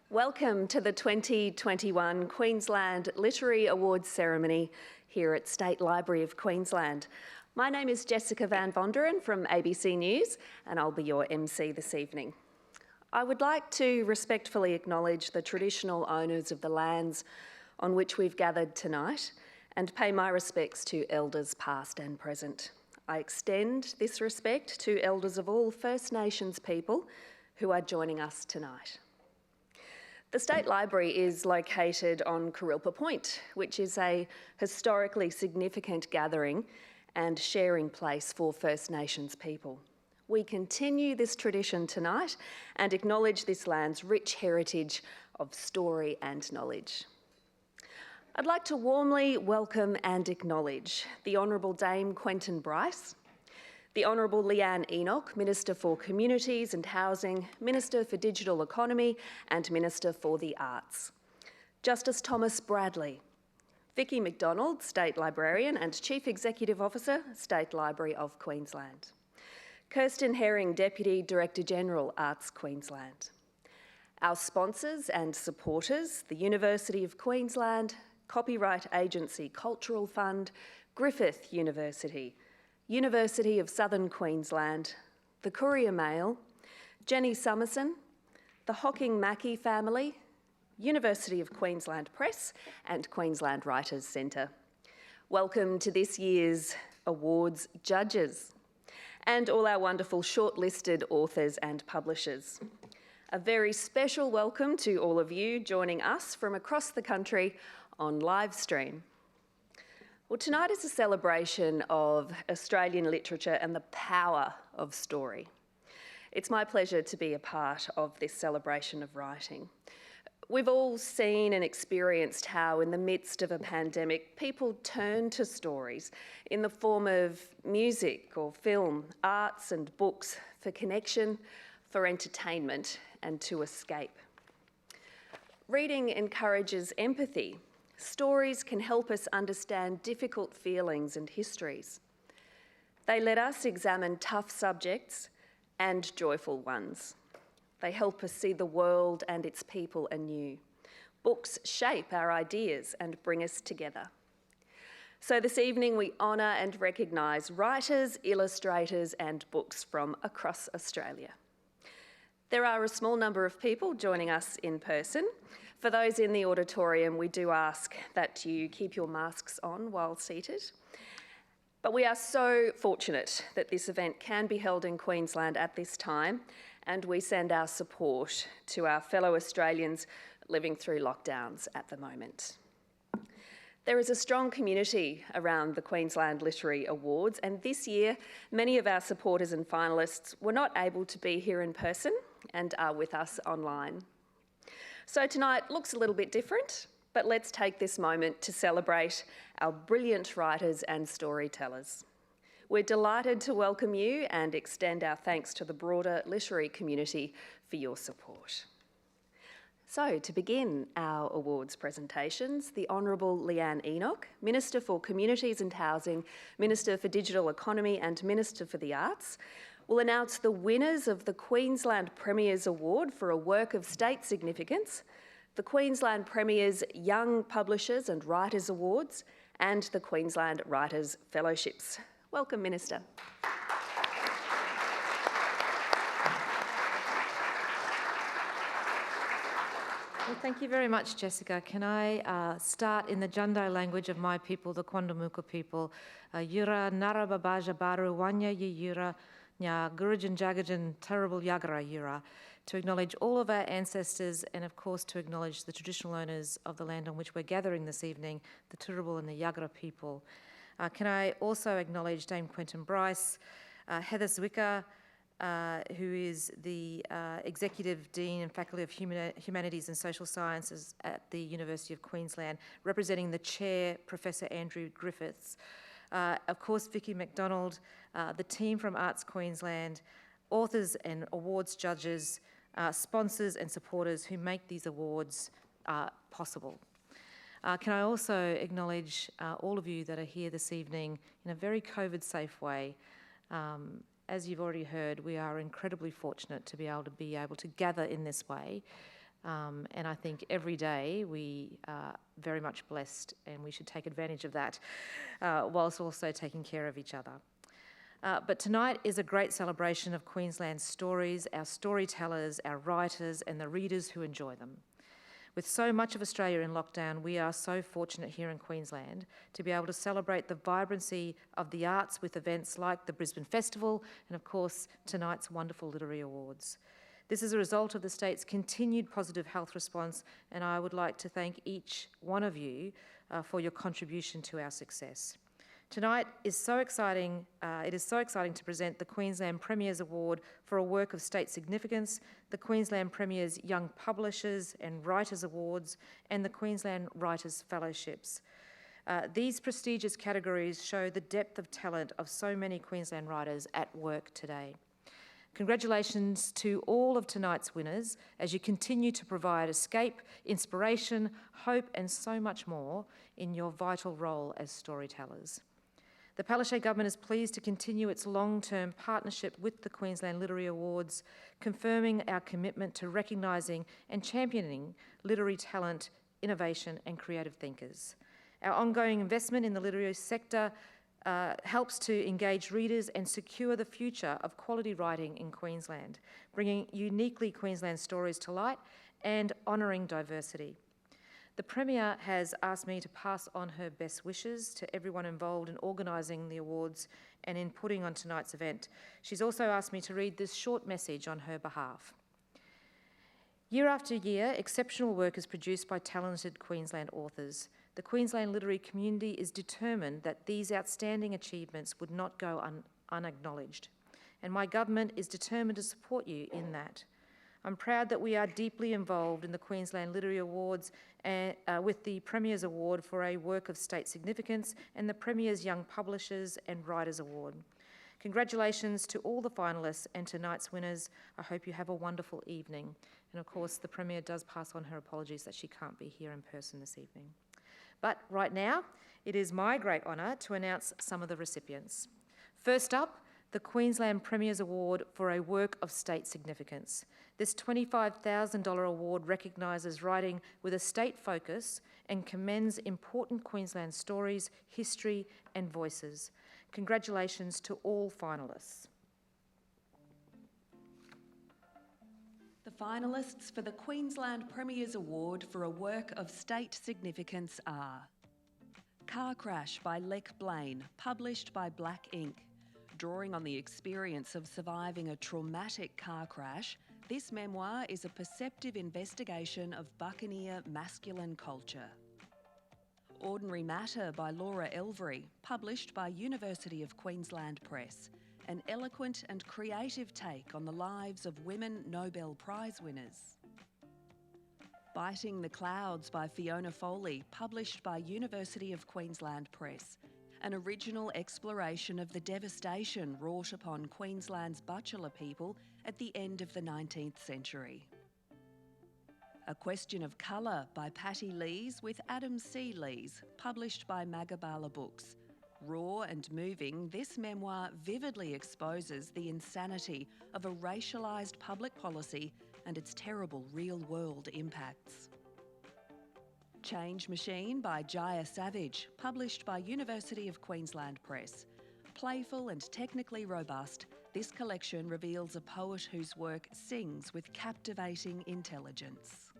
Welcome to the 2021 Queensland Literary Awards ceremony here at State Library of Queensland. My name is Jessica Van Vonderen from ABC News and I'll be your MC this evening. I would like to respectfully acknowledge the traditional owners of the lands on which we've gathered tonight and pay my respects to elders past and present. I extend this respect to elders of all First Nations people who are joining us tonight. The State Library is located on Kurilpa Point, which is a historically significant gathering and sharing place for First Nations people. We continue this tradition tonight and acknowledge this land's rich heritage of story and knowledge. I'd like to warmly welcome and acknowledge the Honourable Dame Quentin Bryce, the Honourable Leanne Enoch, Minister for Communities and Housing, Minister for Digital Economy and Minister for the Arts. Justice Thomas Bradley, Vicky McDonald, State Librarian and Chief Executive Officer, State Library of Queensland. Kirsten Herring, Deputy Director General, Arts Queensland. Our sponsors and supporters, the University of Queensland, Copyright Agency Cultural Fund, Griffith University, University of Southern Queensland, the Courier Mail, Jenny Summerson, the Hocking Mackey family, University of Queensland Press and Queensland Writers Centre. Welcome to this year's awards judges and all our wonderful shortlisted authors and publishers. A very special welcome to all of you joining us from across the country on live stream. Well, tonight is a celebration of Australian literature and the power of story. It's my pleasure to be a part of this celebration of writing. We've all seen and experienced how in the midst of a pandemic, people turn to stories in the form of music or film, arts and books for connection, for entertainment and to escape. Reading encourages empathy. Stories can help us understand difficult feelings and histories. They let us examine tough subjects and joyful ones. They help us see the world and its people anew. Books shape our ideas and bring us together. So this evening we honour and recognise writers, illustrators and books from across Australia. There are a small number of people joining us in person. For those in the auditorium, we do ask that you keep your masks on while seated. But we are so fortunate that this event can be held in Queensland at this time, and we send our support to our fellow Australians living through lockdowns at the moment. There is a strong community around the Queensland Literary Awards, and this year, many of our supporters and finalists were not able to be here in person and are with us online. So tonight looks a little bit different, but let's take this moment to celebrate our brilliant writers and storytellers. We're delighted to welcome you and extend our thanks to the broader literary community for your support. So to begin our awards presentations, the Honourable Leanne Enoch, Minister for Communities and Housing, Minister for Digital Economy and Minister for the Arts, will announce the winners of the Queensland Premier's Award for a work of state significance, the Queensland Premier's Young Publishers and Writers Awards, and the Queensland Writers Fellowships. Welcome, Minister. Well, thank you very much, Jessica. Can I start in the Jundai language of my people, the Quandamooka people? Yura Narababaja Baru Wanya Yura Nya Gurujan Jagajan Terrible Yagara Yura, to acknowledge all of our ancestors and of course to acknowledge the traditional owners of the land on which we're gathering this evening, the Turrbal and the Yagara people. Can I also acknowledge Dame Quentin Bryce, Heather Zwicker, who is the Executive Dean and Faculty of Humanities and Social Sciences at the University of Queensland, representing the Chair, Professor Andrew Griffiths. Of course, Vicky McDonald, the team from Arts Queensland, authors and awards judges, sponsors and supporters who make these awards possible. Can I also acknowledge all of you that are here this evening in a very COVID-safe way. As you've already heard, we are incredibly fortunate to be able to gather in this way And I think every day we are very much blessed, and we should take advantage of that whilst also taking care of each other. But tonight is a great celebration of Queensland's stories, our storytellers, our writers, and the readers who enjoy them. With so much of Australia in lockdown, we are so fortunate here in Queensland to be able to celebrate the vibrancy of the arts with events like the Brisbane Festival and, of course, tonight's wonderful Literary Awards. This is a result of the state's continued positive health response, and I would like to thank each one of you for your contribution to our success. Tonight is so exciting. It is so exciting to present the Queensland Premier's Award for a work of state significance, the Queensland Premier's Young Publishers and Writers Awards, and the Queensland Writers Fellowships. These prestigious categories show the depth of talent of so many Queensland writers at work today. Congratulations to all of tonight's winners as you continue to provide escape, inspiration, hope, and so much more in your vital role as storytellers. The Palaszczuk Government is pleased to continue its long-term partnership with the Queensland Literary Awards, confirming our commitment to recognising and championing literary talent, innovation and creative thinkers. Our ongoing investment in the literary sector helps to engage readers and secure the future of quality writing in Queensland, bringing uniquely Queensland stories to light and honouring diversity. The Premier has asked me to pass on her best wishes to everyone involved in organising the awards and in putting on tonight's event. She's also asked me to read this short message on her behalf. Year after year, exceptional work is produced by talented Queensland authors. The Queensland literary community is determined that these outstanding achievements would not go unacknowledged, and my government is determined to support you in that. I'm proud that we are deeply involved in the Queensland Literary Awards with the Premier's Award for a work of state significance and the Premier's Young Publishers and Writers Award. Congratulations to all the finalists and tonight's winners. I hope you have a wonderful evening. And of course, the Premier does pass on her apologies that she can't be here in person this evening. But right now, it is my great honour to announce some of the recipients. First up, the Queensland Premier's Award for a work of state significance. This $25,000 award recognises writing with a state focus and commends important Queensland stories, history and voices. Congratulations to all finalists. The finalists for the Queensland Premier's Award for a work of state significance are Car Crash by Lek Blaine, published by Black Ink. Drawing on the experience of surviving a traumatic car crash, this memoir is a perceptive investigation of buccaneer masculine culture. Ordinary Matter by Laura Elvery, published by University of Queensland Press. An eloquent and creative take on the lives of women Nobel Prize winners. Biting the Clouds by Fiona Foley, published by University of Queensland Press. An original exploration of the devastation wrought upon Queensland's Butchulla people at the end of the 19th century. A Question of Colour by Patty Lees with Adam C. Lees, published by Magabala Books. Raw and moving, this memoir vividly exposes the insanity of a racialised public policy and its terrible real-world impacts. Change Machine by Jaya Savage, published by University of Queensland Press. Playful and technically robust, this collection reveals a poet whose work sings with captivating intelligence.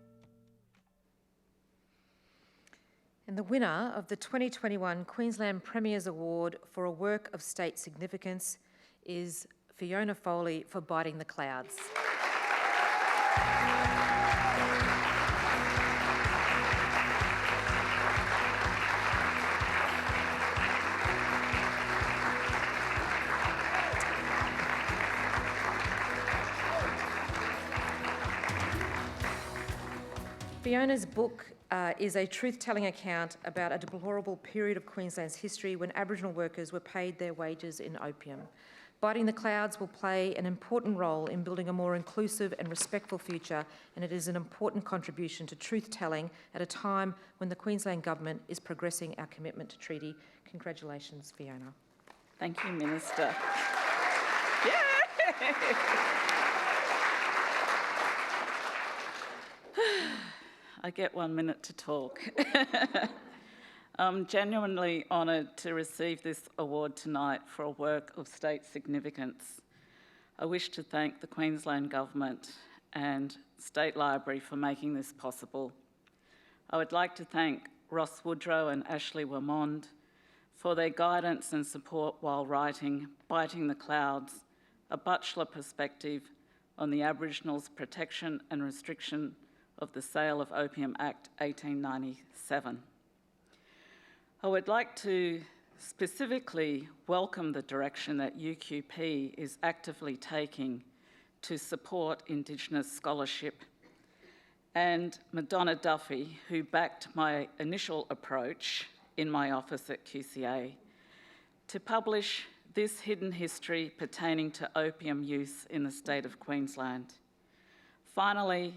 And the winner of the 2021 Queensland Premier's Award for a work of state significance is Fiona Foley for Biting the Clouds. Fiona's book is a truth-telling account about a deplorable period of Queensland's history when Aboriginal workers were paid their wages in opium. Biting the Clouds will play an important role in building a more inclusive and respectful future, and it is an important contribution to truth-telling at a time when the Queensland Government is progressing our commitment to treaty. Congratulations, Fiona. Thank you, Minister. I get 1 minute to talk. I'm genuinely honoured to receive this award tonight for a work of state significance. I wish to thank the Queensland Government and State Library for making this possible. I would like to thank Ross Woodrow and Ashley Wamond for their guidance and support while writing Biting the Clouds, a bachelor perspective on the Aboriginals' protection and restriction of the Sale of Opium Act 1897. I would like to specifically welcome the direction that UQP is actively taking to support Indigenous scholarship, and Madonna Duffy, who backed my initial approach in my office at QCA to publish this hidden history pertaining to opium use in the state of Queensland. Finally,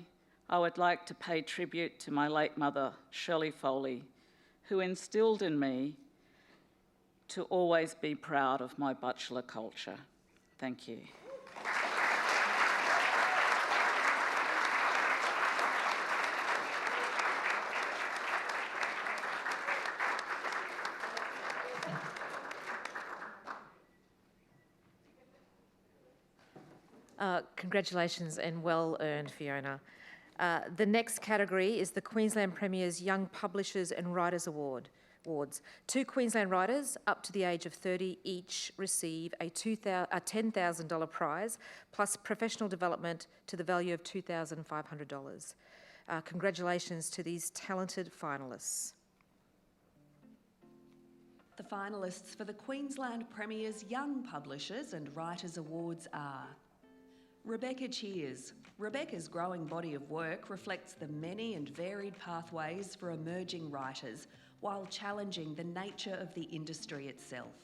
I would like to pay tribute to my late mother, Shirley Foley, who instilled in me to always be proud of my bachelor culture. Thank you. Congratulations and well earned, Fiona. The next category is the Queensland Premier's Young Publishers and Writers Awards. 2 Queensland writers up to the age of 30 each receive a $10,000 prize plus professional development to the value of $2,500. Congratulations to these talented finalists. The finalists for the Queensland Premier's Young Publishers and Writers Awards are Rebecca Cheers. Rebecca's growing body of work reflects the many and varied pathways for emerging writers while challenging the nature of the industry itself.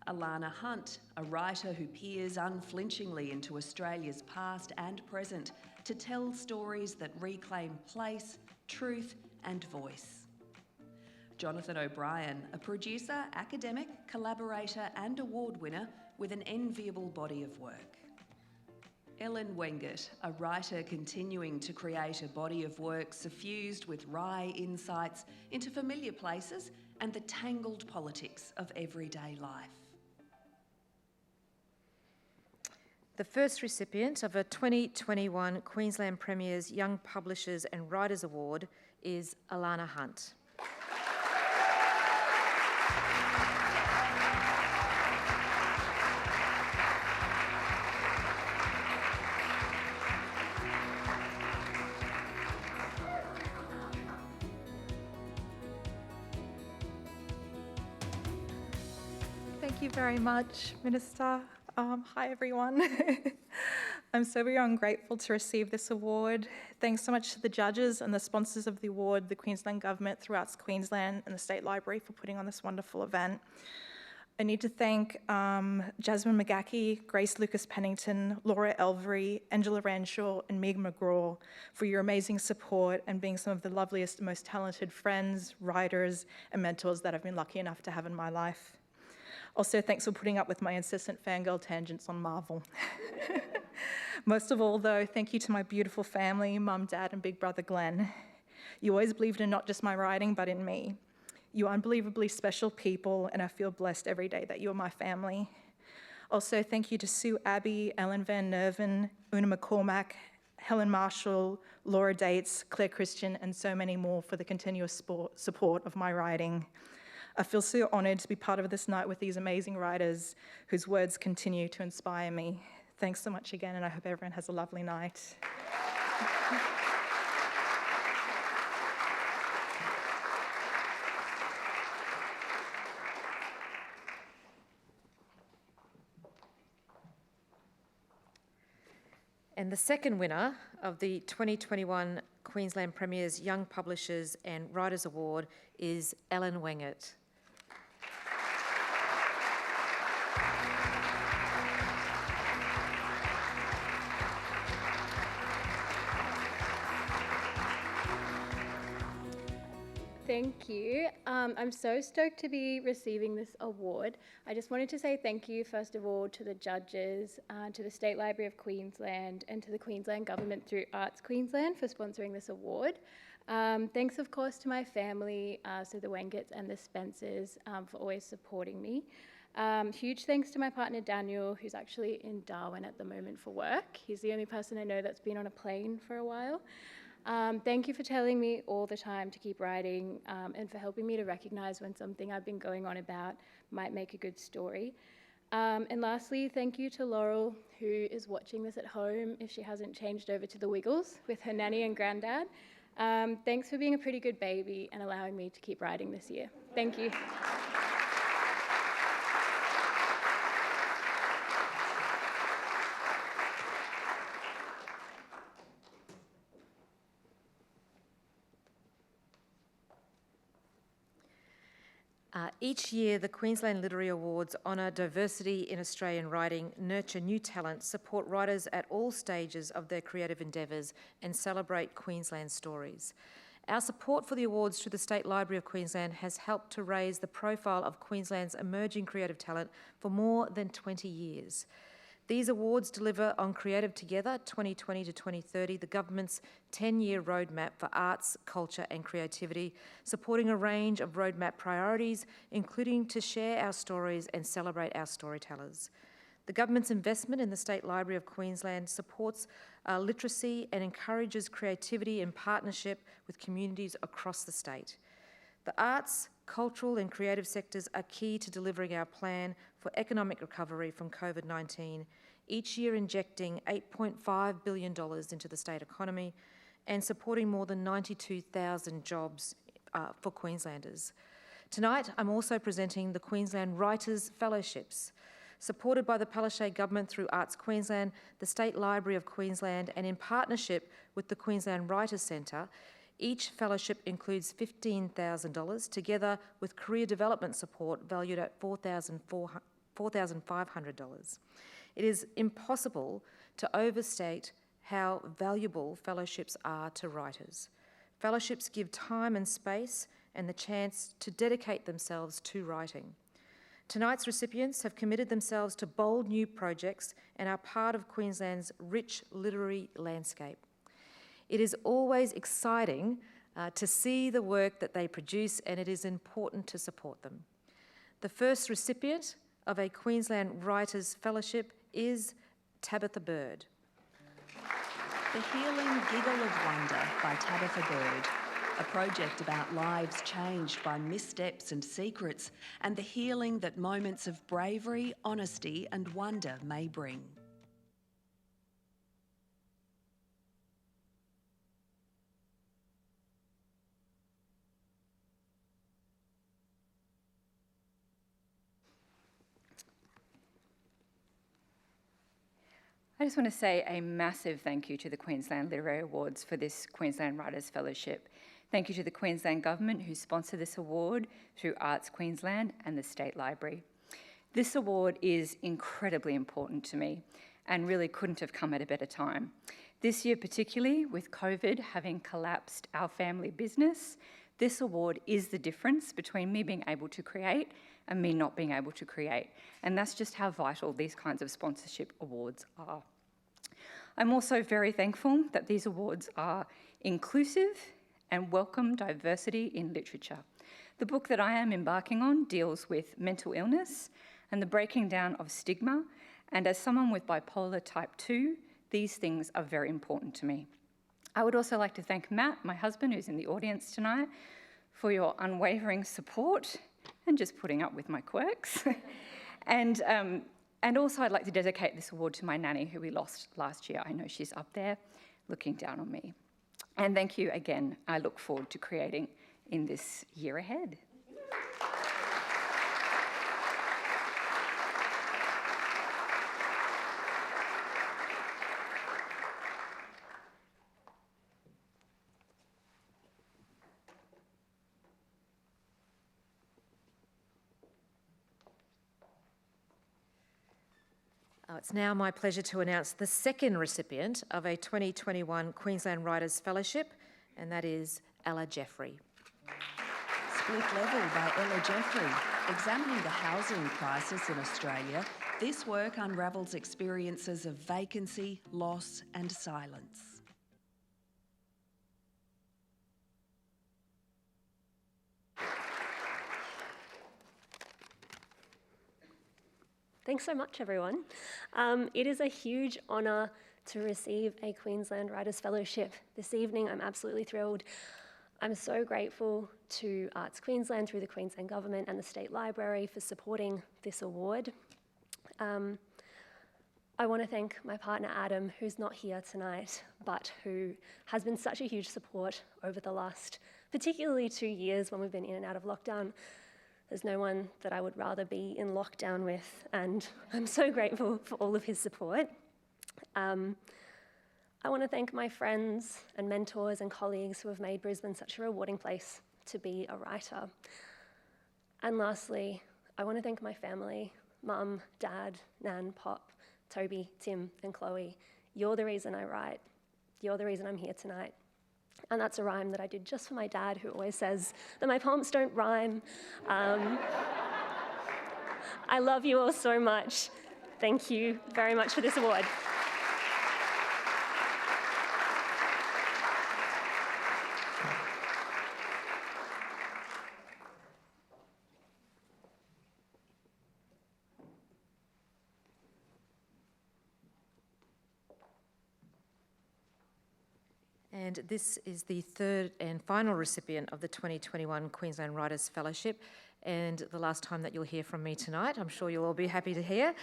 Alana Hunt, a writer who peers unflinchingly into Australia's past and present to tell stories that reclaim place, truth and voice. Jonathan O'Brien, a producer, academic, collaborator and award winner with an enviable body of work. Ellen Wengert, a writer continuing to create a body of work suffused with wry insights into familiar places and the tangled politics of everyday life. The first recipient of a 2021 Queensland Premier's Young Publishers and Writers Award is Alana Hunt. Thank you very much, Minister. Hi, everyone. I'm so beyond grateful to receive this award. Thanks so much to the judges and the sponsors of the award, the Queensland Government throughout Queensland and the State Library for putting on this wonderful event. I need to thank Jasmine McGackie, Grace Lucas-Pennington, Laura Elvery, Angela Ranshaw and Meg McGraw for your amazing support and being some of the loveliest and most talented friends, writers and mentors that I've been lucky enough to have in my life. Also, thanks for putting up with my incessant fangirl tangents on Marvel. Most of all, though, thank you to my beautiful family, Mum, Dad, and big brother Glenn. You always believed in not just my writing, but in me. You are unbelievably special people, and I feel blessed every day that you're my family. Also, thank you to Sue Abbey, Ellen Van Nerven, Una McCormack, Helen Marshall, Laura Dates, Claire Christian, and so many more for the continuous support of my writing. I feel so honoured to be part of this night with these amazing writers whose words continue to inspire me. Thanks so much again, and I hope everyone has a lovely night. And the second winner of the 2021 Queensland Premier's Young Publishers and Writers Award is Ellen Wengert. Thank you. I'm so stoked to be receiving this award. I just wanted to say thank you, first of all, to the judges, to the State Library of Queensland, and to the Queensland Government through Arts Queensland for sponsoring this award. Thanks, of course, to my family, so the Wengets and the Spencers, for always supporting me. Huge thanks to my partner, Daniel, who's actually in Darwin at the moment for work. He's the only person I know that's been on a plane for a while. Thank you for telling me all the time to keep writing, and for helping me to recognise when something I've been going on about might make a good story. And lastly, thank you to Laurel, who is watching this at home if she hasn't changed over to the Wiggles with her nanny and granddad. Thanks for being a pretty good baby and allowing me to keep writing this year. Thank you. Each year, the Queensland Literary Awards honour diversity in Australian writing, nurture new talent, support writers at all stages of their creative endeavours, and celebrate Queensland stories. Our support for the awards through the State Library of Queensland has helped to raise the profile of Queensland's emerging creative talent for more than 20 years. These awards deliver on Creative Together 2020 to 2030, the government's 10-year roadmap for arts, culture and creativity, supporting a range of roadmap priorities, including to share our stories and celebrate our storytellers. The government's investment in the State Library of Queensland supports literacy and encourages creativity in partnership with communities across the state. The arts, cultural and creative sectors are key to delivering our plan for economic recovery from COVID-19, each year injecting $8.5 billion into the state economy and supporting more than 92,000 jobs for Queenslanders. Tonight, I'm also presenting the Queensland Writers' Fellowships. Supported by the Palaszczuk Government through Arts Queensland, the State Library of Queensland, and in partnership with the Queensland Writers' Centre, each fellowship includes $15,000, together with career development support valued at $4,500. It is impossible to overstate how valuable fellowships are to writers. Fellowships give time and space and the chance to dedicate themselves to writing. Tonight's recipients have committed themselves to bold new projects and are part of Queensland's rich literary landscape. It is always exciting to see the work that they produce, and it is important to support them. The first recipient of a Queensland Writers' Fellowship is Tabitha Bird. The Healing Giggle of Wonder by Tabitha Bird, a project about lives changed by missteps and secrets, and the healing that moments of bravery, honesty and wonder may bring. I just want to say a massive thank you to the Queensland Literary Awards for this Queensland Writers' Fellowship. Thank you to the Queensland Government who sponsor this award through Arts Queensland and the State Library. This award is incredibly important to me and really couldn't have come at a better time. This year particularly, with COVID having collapsed our family business, this award is the difference between me being able to create and me not being able to create. And that's just how vital these kinds of sponsorship awards are. I'm also very thankful that these awards are inclusive and welcome diversity in literature. The book that I am embarking on deals with mental illness and the breaking down of stigma, and as someone with bipolar type 2, these things are very important to me. I would also like to thank Matt, my husband, who's in the audience tonight, for your unwavering support and just putting up with my quirks. And also I'd like to dedicate this award to my nanny who we lost last year. I know she's up there looking down on me. And thank you again. I look forward to creating in this year ahead. It's now my pleasure to announce the second recipient of a 2021 Queensland Writers' Fellowship, and that is Ella Jeffrey. Split Level by Ella Jeffrey. Examining the housing crisis in Australia, this work unravels experiences of vacancy, loss and silence. Thanks so much, everyone. It is a huge honour to receive a Queensland Writers' Fellowship this evening. I'm absolutely thrilled. I'm so grateful to Arts Queensland through the Queensland Government and the State Library for supporting this award. I want to thank my partner Adam, who's not here tonight, but who has been such a huge support over the last, particularly 2 years when we've been in and out of lockdown. There's no one that I would rather be in lockdown with, and I'm so grateful for all of his support. I want to thank my friends and mentors and colleagues who have made Brisbane such a rewarding place to be a writer. And lastly, I want to thank my family, Mum, Dad, Nan, Pop, Toby, Tim and Chloe. You're the reason I write. You're the reason I'm here tonight. And that's a rhyme that I did just for my dad, who always says that my poems don't rhyme. I love you all so much. Thank you very much for this award. And this is the third and final recipient of the 2021 Queensland Writers' Fellowship, and the last time that you'll hear from me tonight. I'm sure you'll all be happy to hear.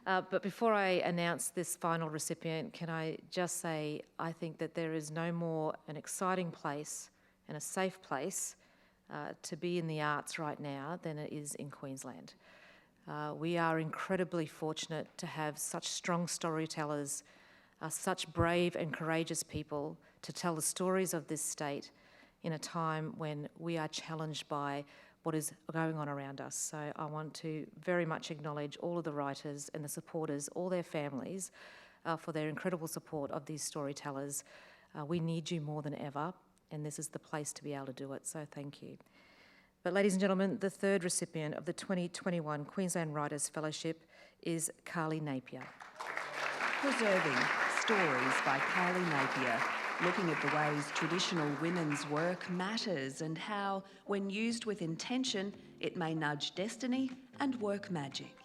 But before I announce this final recipient, can I just say I think that there is no more an exciting place and a safe place to be in the arts right now than it is in Queensland. We are incredibly fortunate to have such strong storytellers, such brave and courageous people to tell the stories of this state in a time when we are challenged by what is going on around us. So I want to very much acknowledge all of the writers and the supporters, all their families, for their incredible support of these storytellers. We need you more than ever, and this is the place to be able to do it, so thank you. But ladies and gentlemen, the third recipient of the 2021 Queensland Writers' Fellowship is Carly Napier. Preserving Stories by Carly Napier, looking at the ways traditional women's work matters and how, when used with intention, it may nudge destiny and work magic.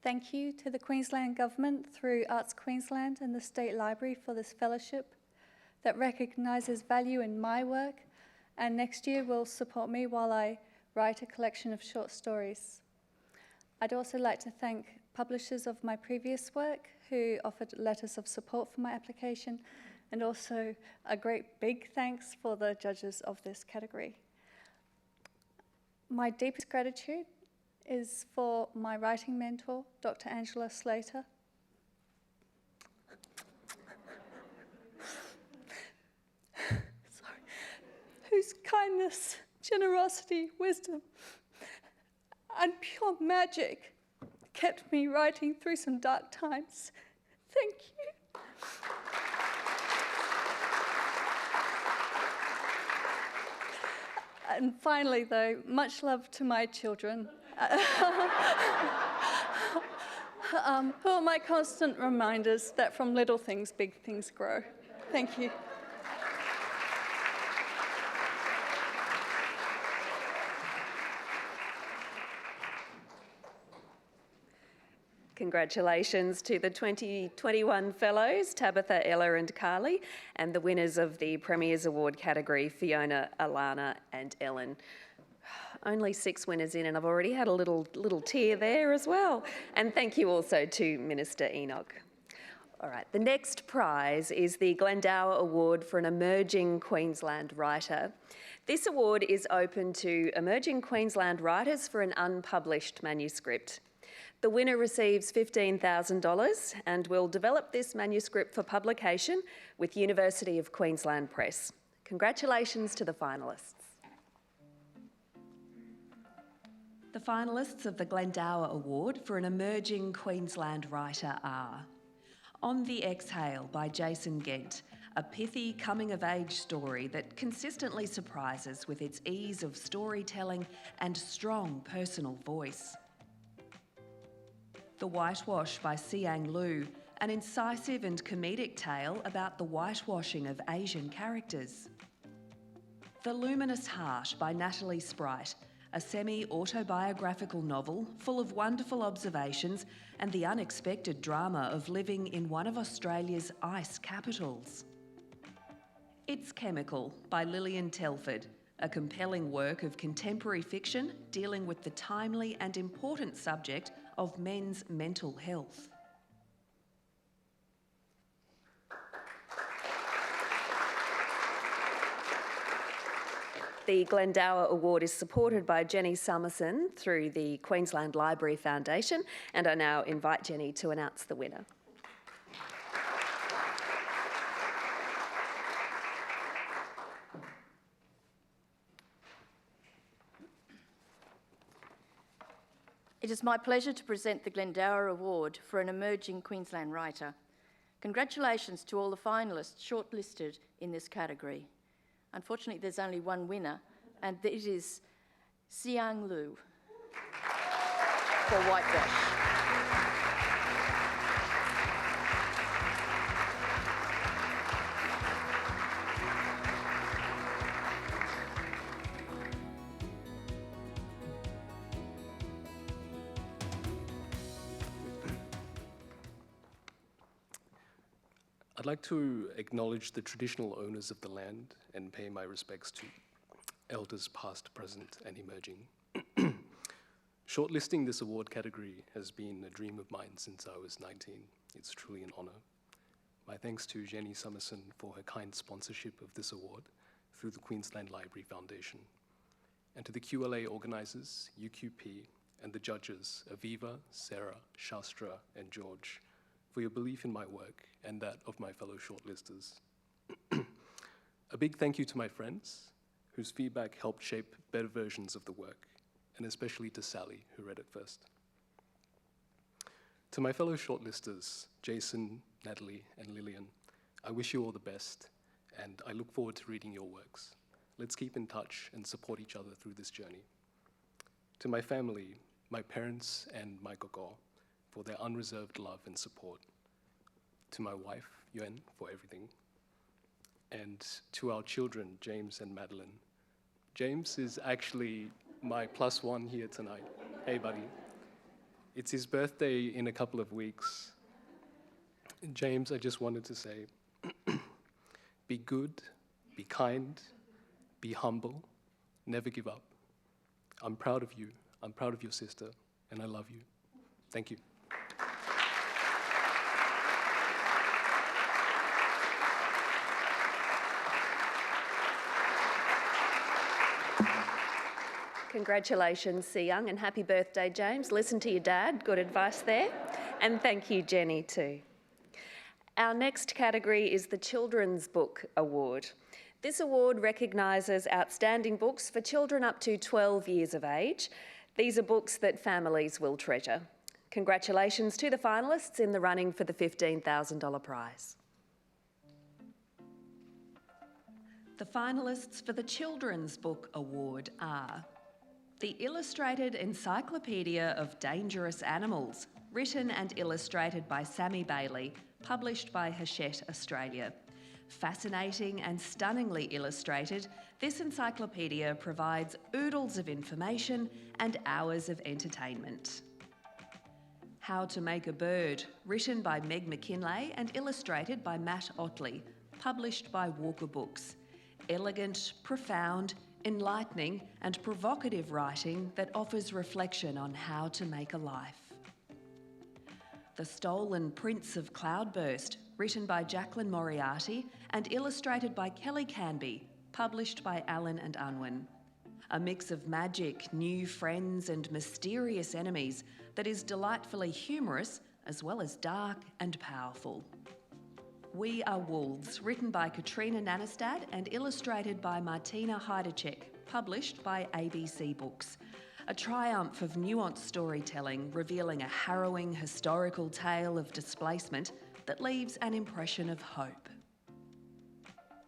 Thank you to the Queensland Government through Arts Queensland and the State Library for this fellowship that recognises value in my work, and next year will support me while I write a collection of short stories. I'd also like to thank publishers of my previous work who offered letters of support for my application, and also a great big thanks for the judges of this category. My deepest gratitude is for my writing mentor, Dr. Angela Slater. Whose kindness, generosity, wisdom, and pure magic kept me writing through some dark times. Thank you. And finally, though, much love to my children, who are my constant reminders that from little things, big things grow. Thank you. Congratulations to the 2021 Fellows, Tabitha, Ella and Carly, and the winners of the Premiers Award category, Fiona, Alana and Ellen. Only 6 winners in, and I've already had a little tear there as well. And thank you also to Minister Enoch. All right, the next prize is the Glendale Award for an Emerging Queensland Writer. This award is open to emerging Queensland writers for an unpublished manuscript. The winner receives $15,000 and will develop this manuscript for publication with University of Queensland Press. Congratulations to the finalists. The finalists of the Glendale Award for an Emerging Queensland Writer are On the Exhale by Jason Gent, a pithy coming-of-age story that consistently surprises with its ease of storytelling and strong personal voice. The Whitewash by Siang Liu, an incisive and comedic tale about the whitewashing of Asian characters. The Luminous Heart by Natalie Sprite, a semi-autobiographical novel full of wonderful observations and the unexpected drama of living in one of Australia's ice capitals. It's Chemical by Lillian Telford, a compelling work of contemporary fiction dealing with the timely and important subject of men's mental health. The Glendale Award is supported by Jenny Summerson through the Queensland Library Foundation, and I now invite Jenny to announce the winner. It is my pleasure to present the Glendale Award for an emerging Queensland writer. Congratulations to all the finalists shortlisted in this category. Unfortunately, there's only one winner, and it is Siang Liu for Whitewash. I'd like to acknowledge the traditional owners of the land and pay my respects to elders past, present, and emerging. Shortlisting this award category has been a dream of mine since I was 19. It's truly an honor. My thanks to Jenny Summerson for her kind sponsorship of this award through the Queensland Library Foundation, and to the QLA organizers, UQP, and the judges, Aviva, Sarah, Shastra, and George, for your belief in my work and that of my fellow shortlisters. A big thank you to my friends, whose feedback helped shape better versions of the work, and especially to Sally, who read it first. To my fellow shortlisters, Jason, Natalie, and Lillian, I wish you all the best, and I look forward to reading your works. Let's keep in touch and support each other through this journey. To my family, my parents and my gogo, for their unreserved love and support. To my wife, Yuen, for everything. And to our children, James and Madeline. James is actually my +1 here tonight. Hey, buddy. It's his birthday in a couple of weeks. James, I just wanted to say, be good, be kind, be humble, never give up. I'm proud of you, I'm proud of your sister, and I love you. Thank you. Congratulations, Siang, and happy birthday, James. Listen to your dad, good advice there. And thank you, Jenny, too. Our next category is the Children's Book Award. This award recognises outstanding books for children up to 12 years of age. These are books that families will treasure. Congratulations to the finalists in the running for the $15,000 prize. The finalists for the Children's Book Award are The Illustrated Encyclopedia of Dangerous Animals, written and illustrated by Sammy Bailey, published by Hachette Australia. Fascinating and stunningly illustrated, this encyclopedia provides oodles of information and hours of entertainment. How to Make a Bird, written by Meg McKinlay and illustrated by Matt Otley, published by Walker Books. Elegant, profound, enlightening and provocative writing that offers reflection on how to make a life. The Stolen Prince of Cloudburst, written by Jacqueline Moriarty and illustrated by Kelly Canby, published by Allen and Unwin. A mix of magic, new friends and mysterious enemies that is delightfully humorous as well as dark and powerful. We Are Wolves, written by Katrina Nanestad and illustrated by Martina Heidecek, published by ABC Books. A triumph of nuanced storytelling revealing a harrowing historical tale of displacement that leaves an impression of hope.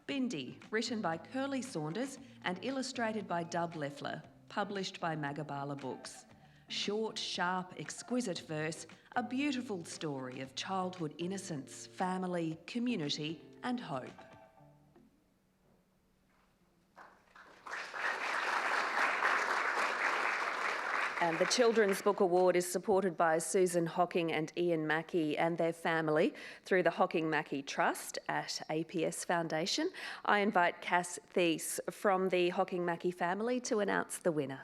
Bindi, written by Curly Saunders and illustrated by Dub Leffler, published by Magabala Books. Short, sharp, exquisite verse, a beautiful story of childhood innocence, family, community and hope. And the Children's Book Award is supported by Susan Hocking and Ian Mackey and their family through the Hocking Mackey Trust at APS Foundation. I invite Cass Thies from the Hocking Mackey family to announce the winner.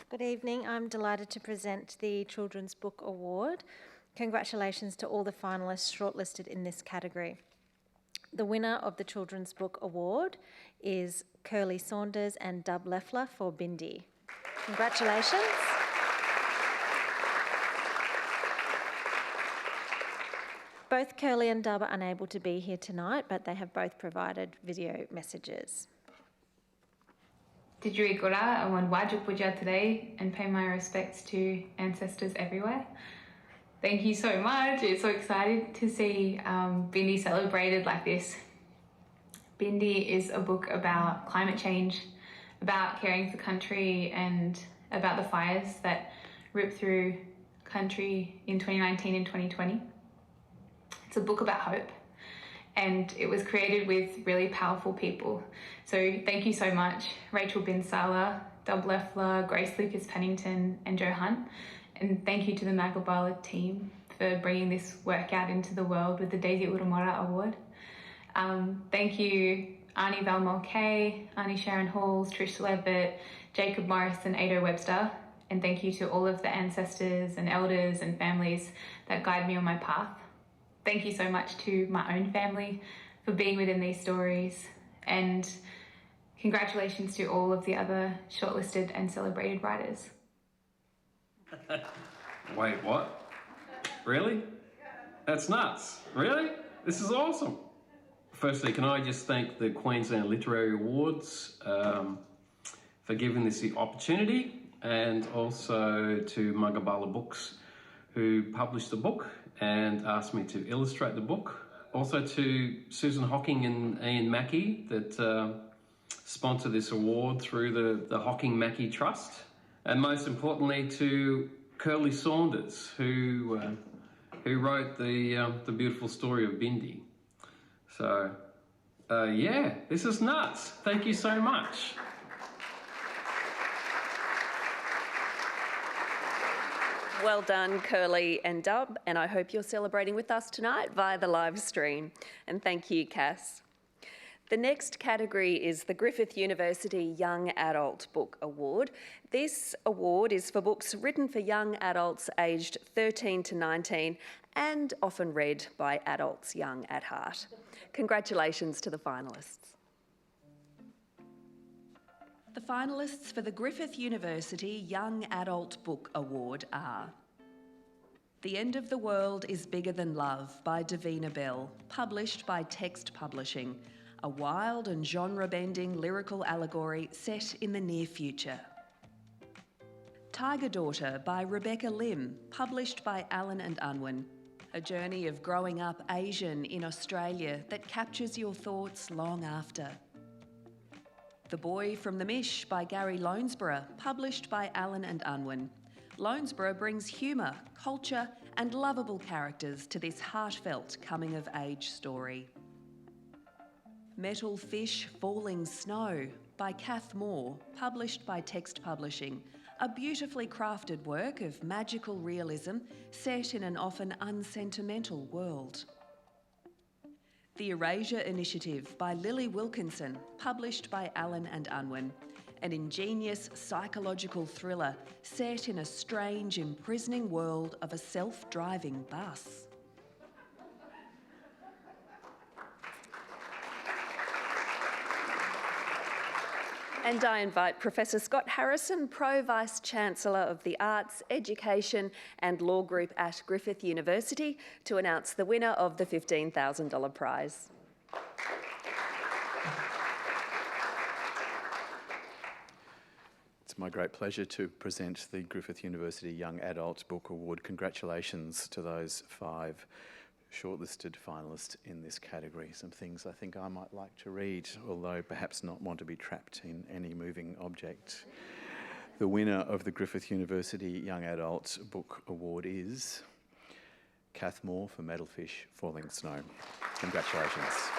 Good evening. I'm delighted to present the Children's Book Award. Congratulations to all the finalists shortlisted in this category. The winner of the Children's Book Award is Curly Saunders and Dub Leffler for Bindi. Congratulations. Both Curly and Dub are unable to be here tonight, but they have both provided video messages. Didjuri Gora, I want Wajib Puja today and pay my respects to ancestors everywhere. Thank you so much. It's so exciting to see Bindi celebrated like this. Bindi is a book about climate change, about caring for country and about the fires that ripped through country in 2019 and 2020. It's a book about hope and it was created with really powerful people. So thank you so much, Rachel Binsala, Dub Leffler, Grace Lucas Pennington and Jo Hunt. And thank you to the Magabala team for bringing this work out into the world with the Daisy Urumara Award. Thank you Arnie Valmulkay, Arnie Sharon Halls, Trish Levitt, Jacob Morris and Ado Webster. And thank you to all of the ancestors and elders and families that guide me on my path. Thank you so much to my own family for being within these stories. And congratulations to all of the other shortlisted and celebrated writers. Wait, what? Really? That's nuts. Really? This is awesome. Firstly, can I just thank the Queensland Literary Awards for giving this the opportunity, and also to Magabala Books who published the book and asked me to illustrate the book. Also to Susan Hocking and Ian Mackey that sponsor this award through the Hocking Mackey Trust. And most importantly to Curly Saunders, who wrote the beautiful story of Bindi. So, yeah, this is nuts. Thank you so much. Well done, Curly and Dub, and I hope you're celebrating with us tonight via the live stream. And thank you, Cass. The next category is the Griffith University Young Adult Book Award. This award is for books written for young adults aged 13 to 19 and often read by adults young at heart. Congratulations to the finalists. The finalists for the Griffith University Young Adult Book Award are The End of the World is Bigger Than Love by Davina Bell, published by Text Publishing, a wild and genre-bending lyrical allegory set in the near future. Tiger Daughter by Rebecca Lim, published by Allen and Unwin, a journey of growing up Asian in Australia that captures your thoughts long after. The Boy from the Mish by Gary Lonesborough, published by Allen and Unwin. Lonesborough brings humour, culture and lovable characters to this heartfelt coming-of-age story. Metal Fish Falling Snow by Kath Moore, published by Text Publishing, a beautifully crafted work of magical realism set in an often unsentimental world. The Erasure Initiative by Lily Wilkinson, published by Allen and Unwin, an ingenious psychological thriller set in a strange, imprisoning world of a self-driving bus. And I invite Professor Scott Harrison, Pro-Vice-Chancellor of the Arts, Education and Law Group at Griffith University, to announce the winner of the $15,000 prize. It's It's my great pleasure to present the Griffith University Young Adult Book Award. Congratulations to those 5 shortlisted finalists in this category. Some things I think I might like to read, although perhaps not want to be trapped in any moving object. The winner of the Griffith University Young Adult Book Award is Kath Moore for Meadlefish Falling Snow. Congratulations.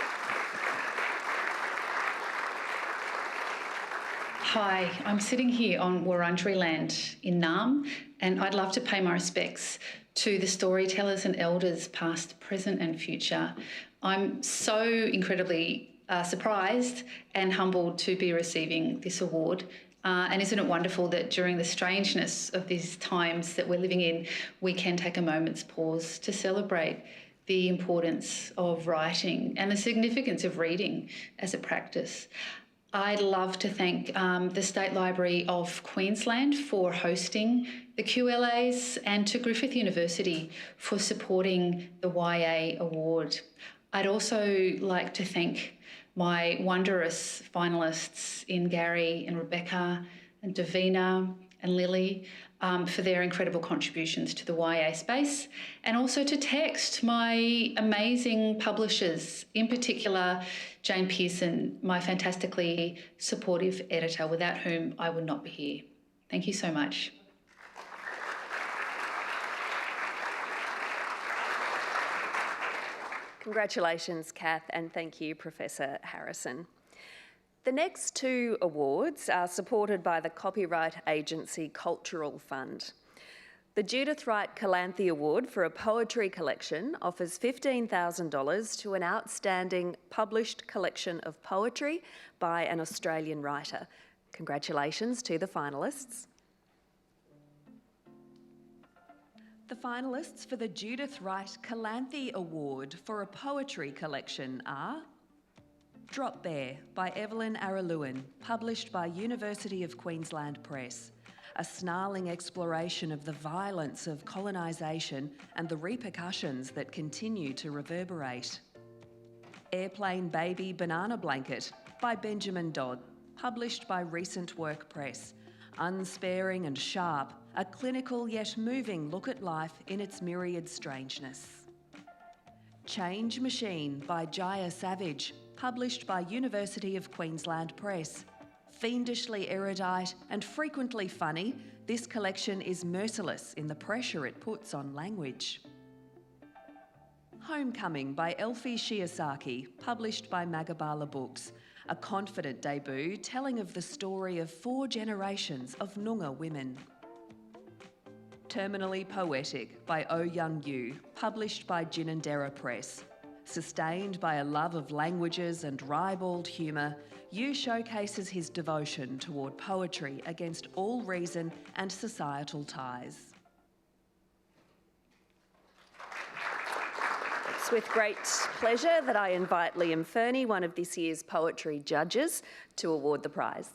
Hi, I'm sitting here on Wurundjeri land in Naarm, and I'd love to pay my respects to the storytellers and elders past, present and future. I'm so incredibly surprised and humbled to be receiving this award. And isn't it wonderful that during the strangeness of these times that we're living in, we can take a moment's pause to celebrate the importance of writing and the significance of reading as a practice. I'd love to thank the State Library of Queensland for hosting the QLAs and to Griffith University for supporting the YA Award. I'd also like to thank my wondrous finalists in Gary and Rebecca and Davina and Lily for their incredible contributions to the YA space, and also to Text, my amazing publishers, in particular Jane Pearson, my fantastically supportive editor, without whom I would not be here. Thank you so much. Congratulations, Kath, and thank you, Professor Harrison. The next 2 awards are supported by the Copyright Agency Cultural Fund. The Judith Wright Calanthe Award for a poetry collection offers $15,000 to an outstanding published collection of poetry by an Australian writer. Congratulations to the finalists. The finalists for the Judith Wright Calanthe Award for a poetry collection are Drop Bear by Evelyn Araluen, published by University of Queensland Press. A snarling exploration of the violence of colonisation and the repercussions that continue to reverberate. Airplane Baby Banana Blanket by Benjamin Dodd, published by Recent Work Press. Unsparing and sharp, a clinical yet moving look at life in its myriad strangeness. Change Machine by Jaya Savage, published by University of Queensland Press. Fiendishly erudite and frequently funny, this collection is merciless in the pressure it puts on language. Homecoming by Elfie Shiosaki, published by Magabala Books. A confident debut telling of the story of 4 generations of Noongar women. Terminally Poetic by Oh Young Yu, published by Ginninderra Press. Sustained by a love of languages and ribald humour, Yu showcases his devotion toward poetry against all reason and societal ties. It's with great pleasure that I invite Liam Fernie, one of this year's poetry judges, to award the prize.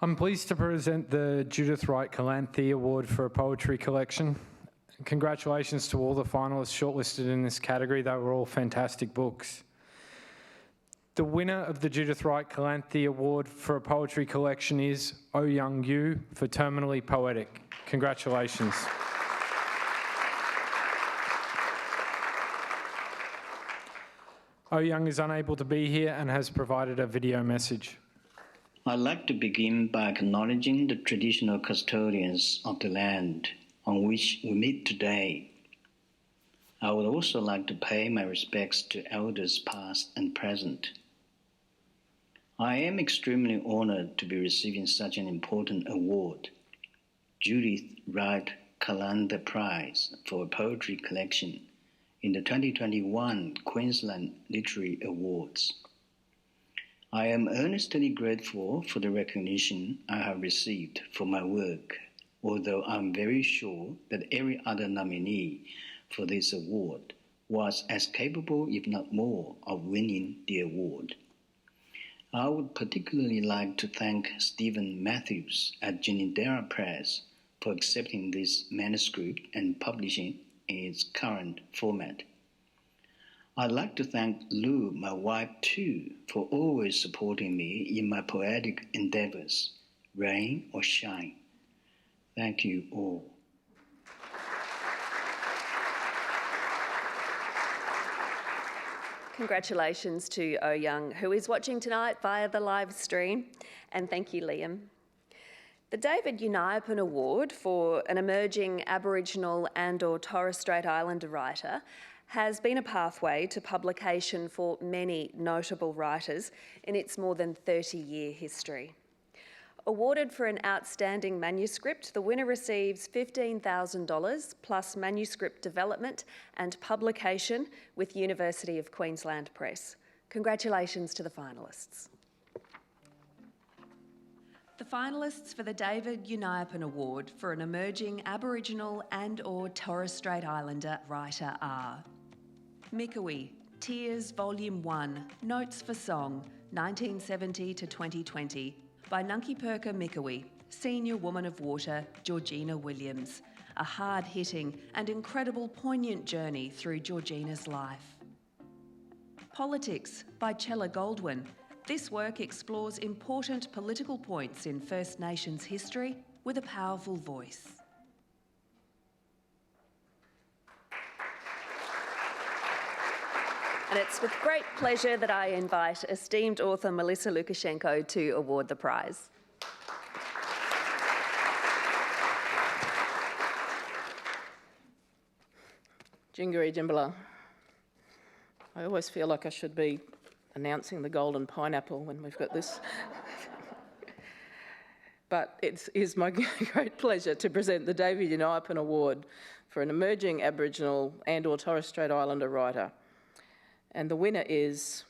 I'm pleased to present the Judith Wright Calanthe Award for a poetry collection. Congratulations to all the finalists shortlisted in this category. They were all fantastic books. The winner of the Judith Wright Calanthe Award for a poetry collection is Oh Young Yu for Terminally Poetic. Congratulations. Oh Young is unable to be here and has provided a video message. I'd like to begin by acknowledging the traditional custodians of the land on which we meet today. I would also like to pay my respects to elders past and present. I am extremely honored to be receiving such an important award, Judith Wright Calanthe Prize for a Poetry Collection in the 2021 Queensland Literary Awards. I am earnestly grateful for the recognition I have received for my work, although I'm very sure that every other nominee for this award was as capable, if not more, of winning the award. I would particularly like to thank Stephen Matthews at Ginninderra Press for accepting this manuscript and publishing in its current format. I'd like to thank Lou, my wife too, for always supporting me in my poetic endeavours, rain or shine. Thank you all. Congratulations to Oh Young, who is watching tonight via the live stream, and thank you, Liam. The David Unipen Award for an emerging Aboriginal and/or Torres Strait Islander writer has been a pathway to publication for many notable writers in its more than 30-year history. Awarded for an outstanding manuscript, the winner receives $15,000 plus manuscript development and publication with University of Queensland Press. Congratulations to the finalists. The finalists for the David Unipen Award for an emerging Aboriginal and/or Torres Strait Islander writer are Mikawi, Tears Volume 1, Notes for Song, 1970 to 2020, by Nunkipurka Mikawi, Senior Woman of Water, Georgina Williams. A hard-hitting and incredible poignant journey through Georgina's life. Politics by Chella Goldwyn. This work explores important political points in First Nations history with a powerful voice. And it's with great pleasure that I invite esteemed author Melissa Lukashenko to award the prize. Jingari Jimbala. I always feel like I should be announcing the golden pineapple when we've got this. But it is my great pleasure to present the David Unipen Award for an emerging Aboriginal and/or Torres Strait Islander writer. And the winner is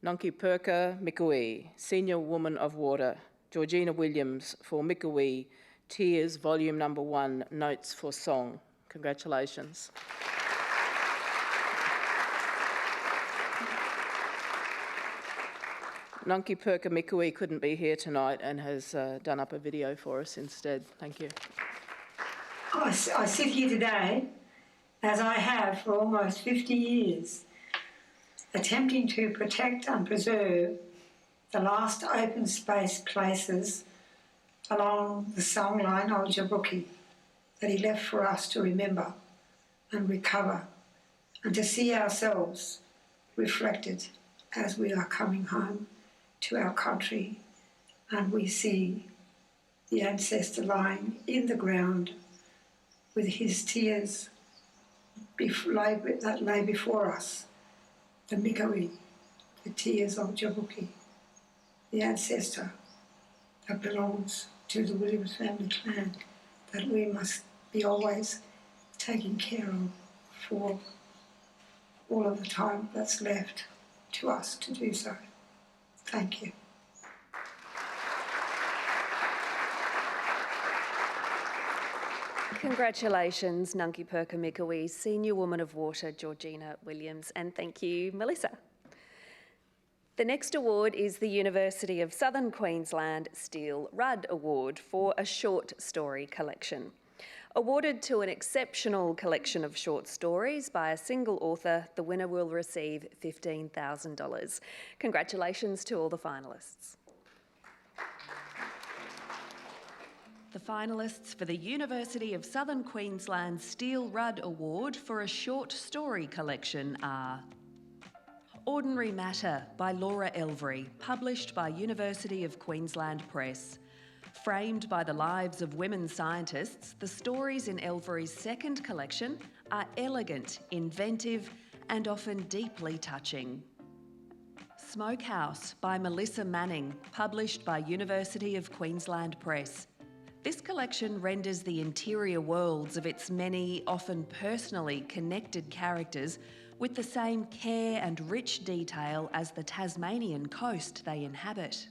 Nunkipurka Mikawi, Senior Woman of Water, Georgina Williams, for Mikawi, Tears, Volume Number 1, Notes for Song. Congratulations. Nunkipurka Mikawi couldn't be here tonight and has done up a video for us instead. Thank you. I sit here today, as I have for almost 50 years, attempting to protect and preserve the last open space places along the songline Old Jabuki that he left for us to remember and recover and to see ourselves reflected as we are coming home to our country and we see the ancestor lying in the ground with his tears that lay before us, the Mikawi, the tears of Jabuki, the ancestor that belongs to the Williams family clan that we must be always taking care of for all of the time that's left to us to do so. Thank you. Congratulations, Nunkipurka Mikawi, Senior Woman of Water, Georgina Williams, and thank you, Melissa. The next award is the University of Southern Queensland Steele Rudd Award for a short story collection. Awarded to an exceptional collection of short stories by a single author, the winner will receive $15,000. Congratulations to all the finalists. The finalists for the University of Southern Queensland Steele Rudd Award for a short story collection are Ordinary Matter by Laura Elvery, published by University of Queensland Press. Framed by the lives of women scientists, the stories in Elvery's second collection are elegant, inventive, and often deeply touching. Smokehouse by Melissa Manning, published by University of Queensland Press. This collection renders the interior worlds of its many, often personally connected characters with the same care and rich detail as the Tasmanian coast they inhabit.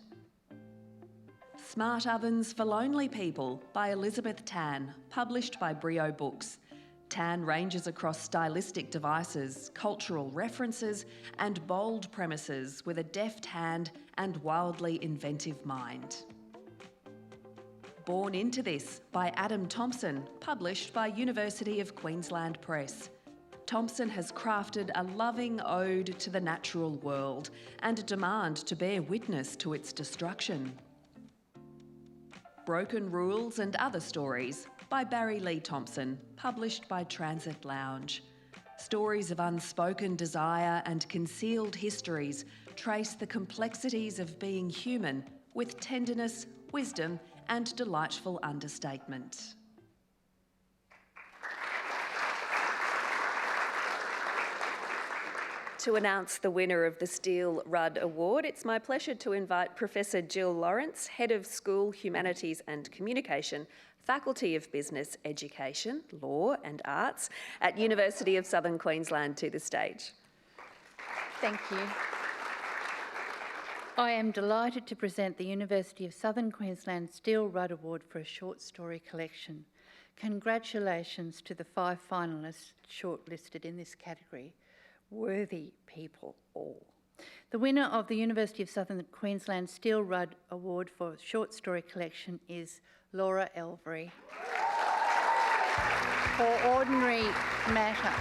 Smart Ovens for Lonely People by Elizabeth Tan, published by Brio Books. Tan ranges across stylistic devices, cultural references, and bold premises with a deft hand and wildly inventive mind. Born Into This by Adam Thompson, published by University of Queensland Press. Thompson has crafted a loving ode to the natural world and a demand to bear witness to its destruction. Broken Rules and Other Stories by Barry Lee Thompson, published by Transit Lounge. Stories of unspoken desire and concealed histories trace the complexities of being human with tenderness, wisdom and delightful understatement. To announce the winner of the Steele Rudd Award, it's my pleasure to invite Professor Jill Lawrence, Head of School Humanities and Communication, Faculty of Business Education, Law and Arts at University of Southern Queensland to the stage. Thank you. I am delighted to present the University of Southern Queensland Steele Rudd Award for a short story collection. Congratulations to the 5 finalists shortlisted in this category. Worthy people all. The winner of the University of Southern Queensland Steele Rudd Award for short story collection is Laura Elvery for Ordinary Matter.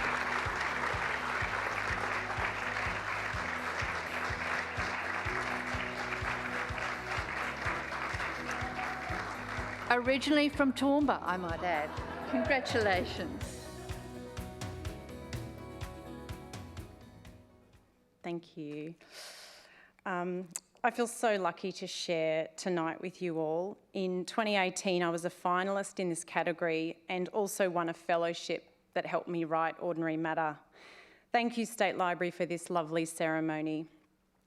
Originally from Toowoomba, I might add. Congratulations. Thank you. I feel so lucky to share tonight with you all. In 2018, I was a finalist in this category and also won a fellowship that helped me write Ordinary Matter. Thank you, State Library, for this lovely ceremony.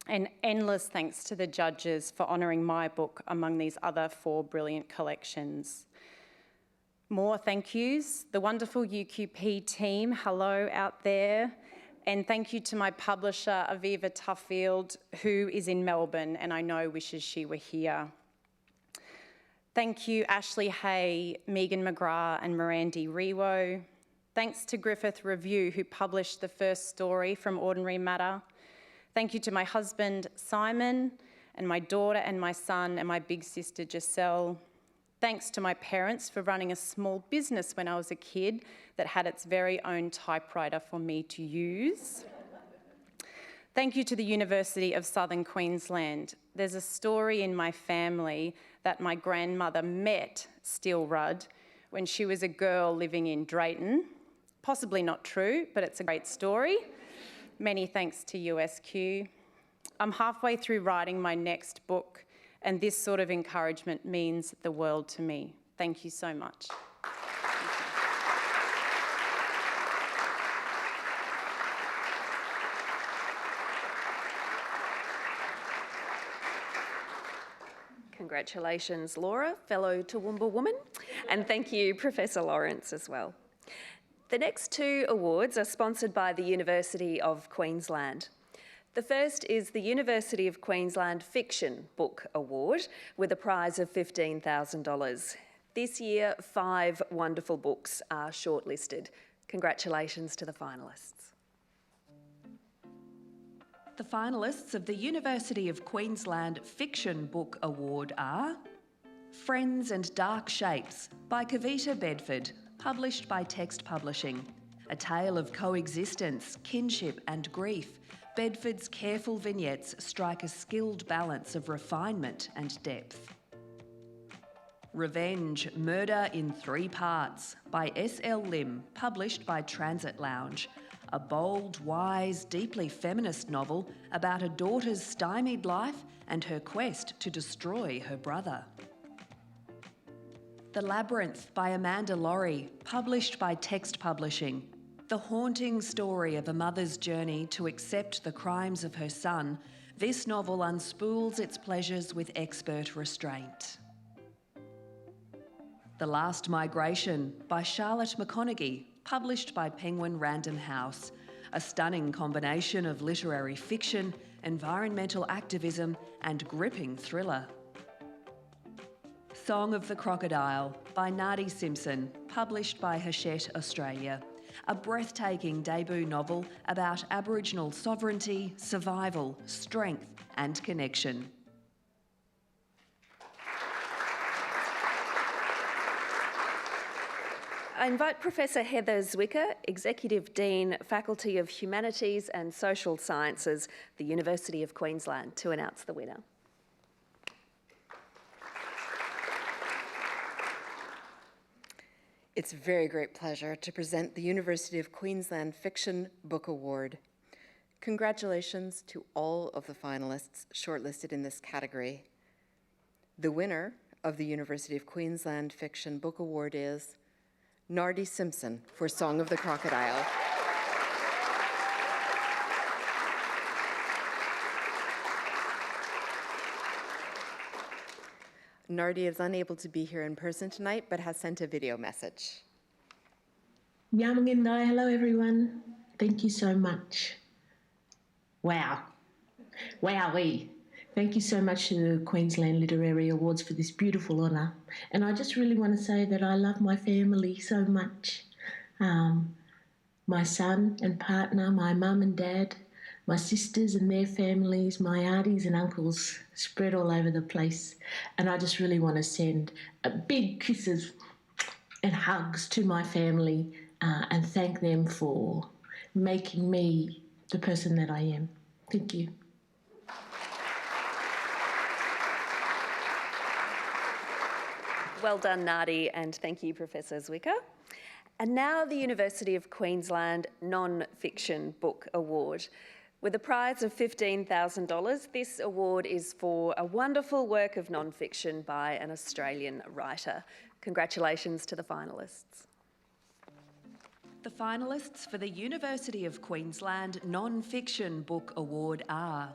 And endless thanks to the judges for honouring my book among these other 4 brilliant collections. More thank yous. The wonderful UQP team, hello out there. And thank you to my publisher, Aviva Tuffield, who is in Melbourne and I know wishes she were here. Thank you, Ashley Hay, Megan McGrath and Mirandi Rewo. Thanks to Griffith Review, who published the first story from Ordinary Matter. Thank you to my husband, Simon, and my daughter and my son and my big sister, Giselle. Thanks to my parents for running a small business when I was a kid that had its very own typewriter for me to use. Thank you to the University of Southern Queensland. There's a story in my family that my grandmother met Steele Rudd when she was a girl living in Drayton. Possibly not true, but it's a great story. Many thanks to USQ. I'm halfway through writing my next book, and this sort of encouragement means the world to me. Thank you so much. Congratulations, Laura, fellow Toowoomba woman, and thank you, Professor Lawrence, as well. The next 2 awards are sponsored by the University of Queensland. The first is the University of Queensland Fiction Book Award with a prize of $15,000. This year, 5 wonderful books are shortlisted. Congratulations to the finalists. The finalists of the University of Queensland Fiction Book Award are Friends and Dark Shapes by Kavita Bedford, published by Text Publishing. A tale of coexistence, kinship and grief, Bedford's careful vignettes strike a skilled balance of refinement and depth. Revenge, Murder in 3 Parts by S.L. Lim, published by Transit Lounge. A bold, wise, deeply feminist novel about a daughter's stymied life and her quest to destroy her brother. The Labyrinth by Amanda Laurie, published by Text Publishing. The haunting story of a mother's journey to accept the crimes of her son, this novel unspools its pleasures with expert restraint. The Last Migration by Charlotte McConaughey, published by Penguin Random House. A stunning combination of literary fiction, environmental activism and gripping thriller. Song of the Crocodile by Nadi Simpson, published by Hachette Australia. A breathtaking debut novel about Aboriginal sovereignty, survival, strength and connection. I invite Professor Heather Zwicker, Executive Dean, Faculty of Humanities and Social Sciences, the University of Queensland, to announce the winner. It's a very great pleasure to present the University of Queensland Fiction Book Award. Congratulations to all of the finalists shortlisted in this category. The winner of the University of Queensland Fiction Book Award is Nardi Simpson for Song of the Crocodile. Nardi is unable to be here in person tonight, but has sent a video message. Yamangindai, hello everyone. Thank you so much. Wow. Wowee. Thank you so much to the Queensland Literary Awards for this beautiful honour. And I just really want to say that I love my family so much. My son and partner, my mum and dad, my sisters and their families, my aunties and uncles spread all over the place. And I just really want to send big kisses and hugs to my family and thank them for making me the person that I am. Thank you. Well done, Nardi, and thank you, Professor Zwicker. And now the University of Queensland Non-Fiction Book Award. With a prize of $15,000, this award is for a wonderful work of non-fiction by an Australian writer. Congratulations to the finalists. The finalists for the University of Queensland Non-Fiction Book Award are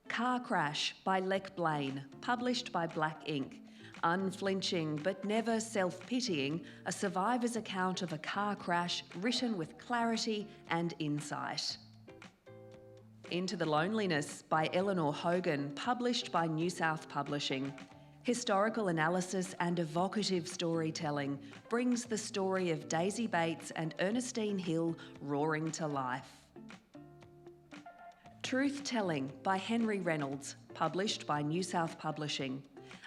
Car Crash by Lek Blaine, published by Black Ink. Unflinching but never self-pitying, a survivor's account of a car crash written with clarity and insight. Into the Loneliness by Eleanor Hogan, published by New South Publishing. Historical analysis and evocative storytelling brings the story of Daisy Bates and Ernestine Hill roaring to life. Truth-Telling by Henry Reynolds, published by New South Publishing.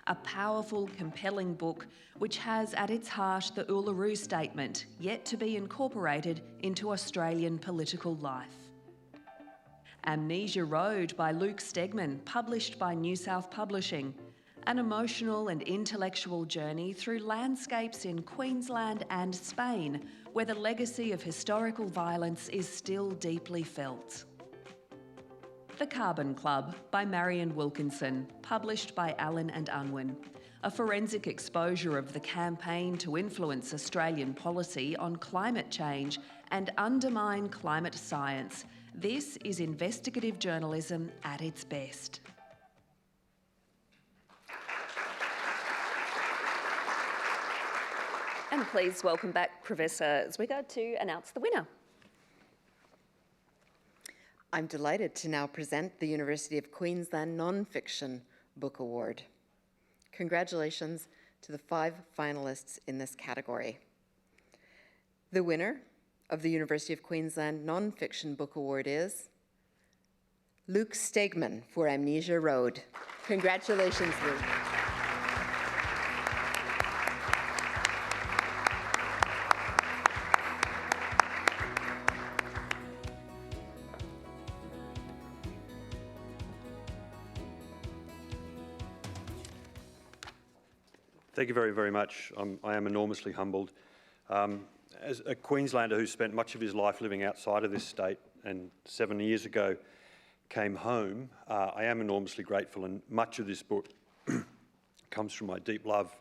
A powerful, compelling book which has at its heart the Uluru Statement, yet to be incorporated into Australian political life. Amnesia Road by Luke Stegman, published by New South Publishing. An emotional and intellectual journey through landscapes in Queensland and Spain, where the legacy of historical violence is still deeply felt. The Carbon Club by Marion Wilkinson, published by Allen and Unwin. A forensic exposure of the campaign to influence Australian policy on climate change and undermine climate science. This is investigative journalism at its best. And please welcome back Professor Zwicker to announce the winner. I'm delighted to now present the University of Queensland Non-Fiction Book Award. Congratulations to the 5 finalists in this category. The winner of the University of Queensland Non-Fiction Book Award is Luke Stegman for Amnesia Road. Congratulations, Luke. Thank you very, very much. I am enormously humbled. As a Queenslander who spent much of his life living outside of this state and 7 years ago came home, I am enormously grateful, and much of this book comes from my deep love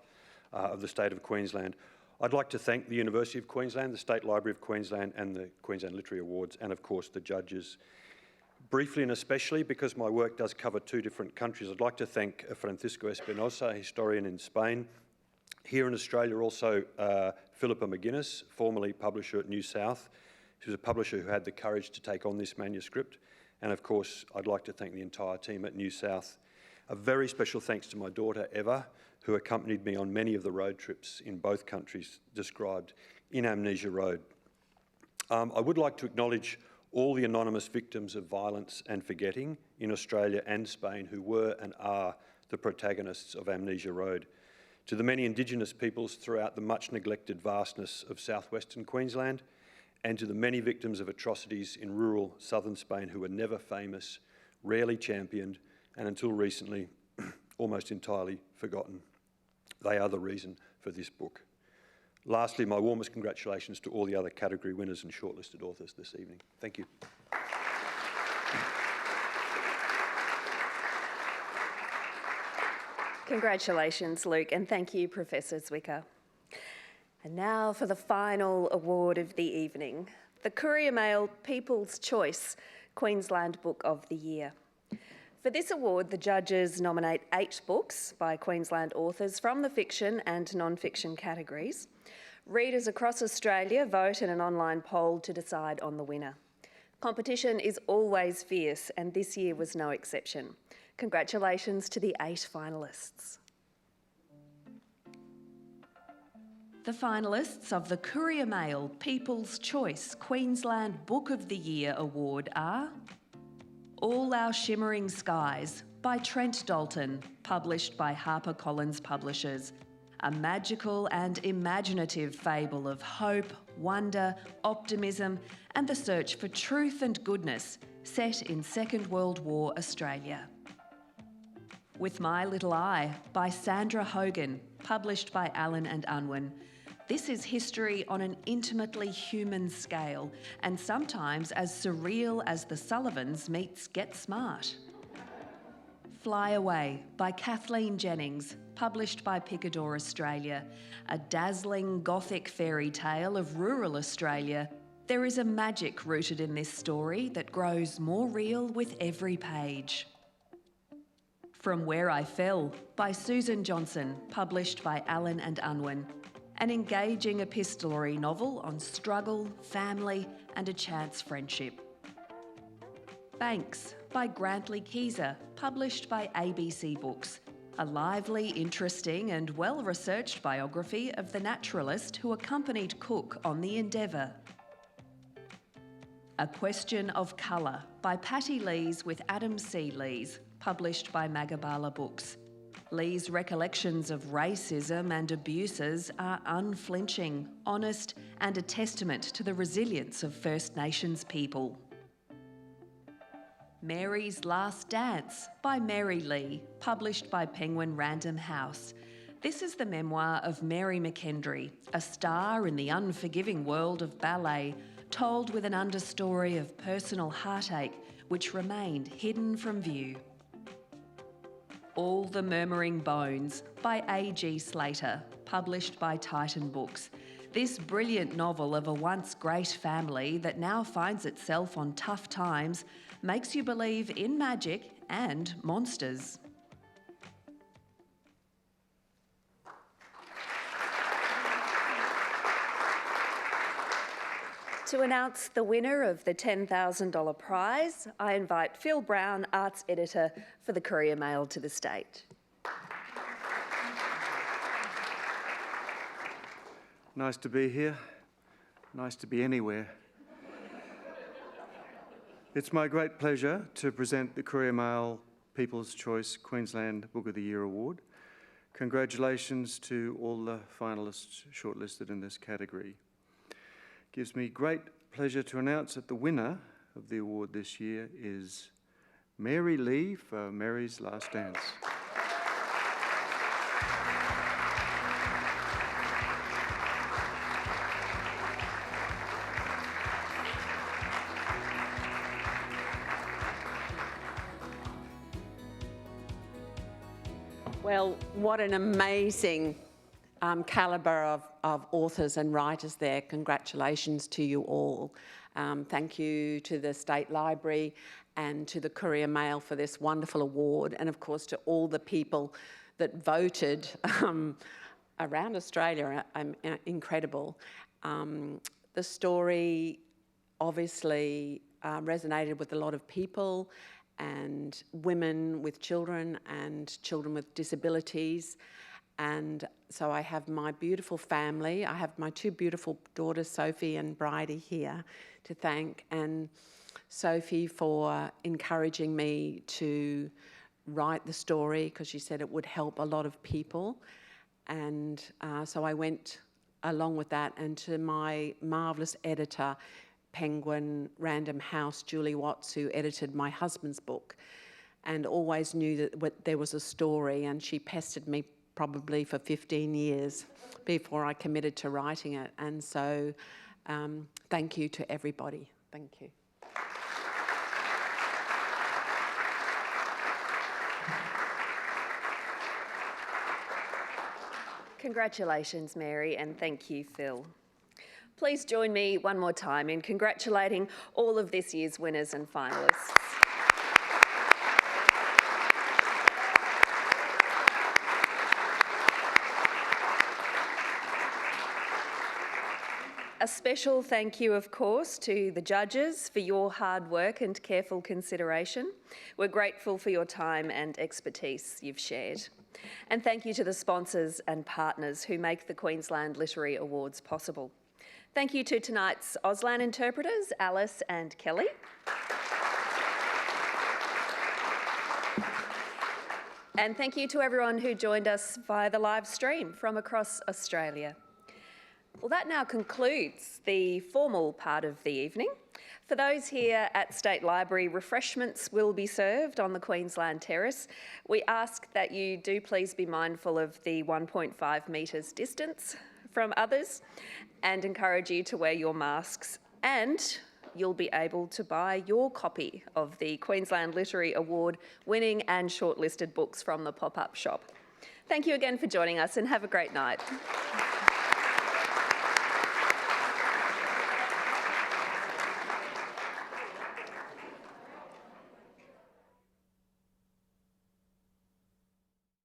of the state of Queensland. I'd like to thank the University of Queensland, the State Library of Queensland and the Queensland Literary Awards, and of course the judges. Briefly and especially, because my work does cover 2 different countries, I'd like to thank Francisco Espinosa, a historian in Spain. Here in Australia also Philippa McGuinness, formerly publisher at New South. She was a publisher who had the courage to take on this manuscript. And of course, I'd like to thank the entire team at New South. A very special thanks to my daughter, Eva, who accompanied me on many of the road trips in both countries described in Amnesia Road. I would like to acknowledge all the anonymous victims of violence and forgetting in Australia and Spain who were and are the protagonists of Amnesia Road. To the many Indigenous peoples throughout the much neglected vastness of southwestern Queensland, and to the many victims of atrocities in rural southern Spain who were never famous, rarely championed, and until recently, almost entirely forgotten. They are the reason for this book. Lastly, my warmest congratulations to all the other category winners and shortlisted authors this evening. Thank you. Congratulations, Luke, and thank you, Professor Zwicker. And now for the final award of the evening, the Courier Mail People's Choice Queensland Book of the Year. For this award, the judges nominate 8 books by Queensland authors from the fiction and non-fiction categories. Readers across Australia vote in an online poll to decide on the winner. Competition is always fierce, and this year was no exception. Congratulations to the 8 finalists. The finalists of the Courier Mail People's Choice Queensland Book of the Year Award are All Our Shimmering Skies by Trent Dalton, published by HarperCollins Publishers. A magical and imaginative fable of hope, wonder, optimism, and the search for truth and goodness set in Second World War Australia. With My Little Eye by Sandra Hogan, published by Allen and Unwin. This is history on an intimately human scale, and sometimes as surreal as the Sullivans meets Get Smart. Fly Away by Kathleen Jennings, published by Picador Australia. A dazzling gothic fairy tale of rural Australia. There is a magic rooted in this story that grows more real with every page. From Where I Fell by Susan Johnson, published by Allen and Unwin. An engaging epistolary novel on struggle, family, and a chance friendship. Banks by Grantley Keyser, published by ABC Books. A lively, interesting and well-researched biography of the naturalist who accompanied Cook on the Endeavour. A Question of Colour by Patty Lees with Adam C. Lees, published by Magabala Books. Lee's recollections of racism and abuses are unflinching, honest, and a testament to the resilience of First Nations people. Mary's Last Dance by Mary Lee, published by Penguin Random House. This is the memoir of Mary McKendry, a star in the unforgiving world of ballet, told with an understory of personal heartache which remained hidden from view. All the Murmuring Bones by A.G. Slater, published by Titan Books. This brilliant novel of a once great family that now finds itself on tough times makes you believe in magic and monsters. To announce the winner of the $10,000 prize, I invite Phil Brown, Arts Editor for the Courier Mail, to the stage. Nice to be here. Nice to be anywhere. It's my great pleasure to present the Courier Mail People's Choice Queensland Book of the Year Award. Congratulations to all the finalists shortlisted in this category. Gives me great pleasure to announce that the winner of the award this year is Mary Lee for Mary's Last Dance. Well, what an amazing calibre of authors and writers there. Congratulations to you all. Thank you to the State Library and to the Courier Mail for this wonderful award, and of course to all the people that voted around Australia. Incredible. The story obviously resonated with a lot of people, and women with children and children with disabilities. And so I have my beautiful family. I have my 2 beautiful daughters, Sophie and Bridie, here to thank. And Sophie for encouraging me to write the story because she said it would help a lot of people. And so I went along with that. And to my marvellous editor, Penguin Random House, Julie Watts, who edited my husband's book and always knew that there was a story, and she pestered me probably for 15 years before I committed to writing it. And so thank you to everybody. Thank you. Congratulations, Mary, and thank you, Phil. Please join me one more time in congratulating all of this year's winners and finalists. A special thank you, of course, to the judges for your hard work and careful consideration. We're grateful for your time and expertise you've shared. And thank you to the sponsors and partners who make the Queensland Literary Awards possible. Thank you to tonight's Auslan interpreters, Alice and Kelly. And thank you to everyone who joined us via the live stream from across Australia. Well, that now concludes the formal part of the evening. For those here at State Library, refreshments will be served on the Queensland Terrace. We ask that you do please be mindful of the 1.5 metres distance from others and encourage you to wear your masks, and you'll be able to buy your copy of the Queensland Literary Award winning and shortlisted books from the pop-up shop. Thank you again for joining us and have a great night.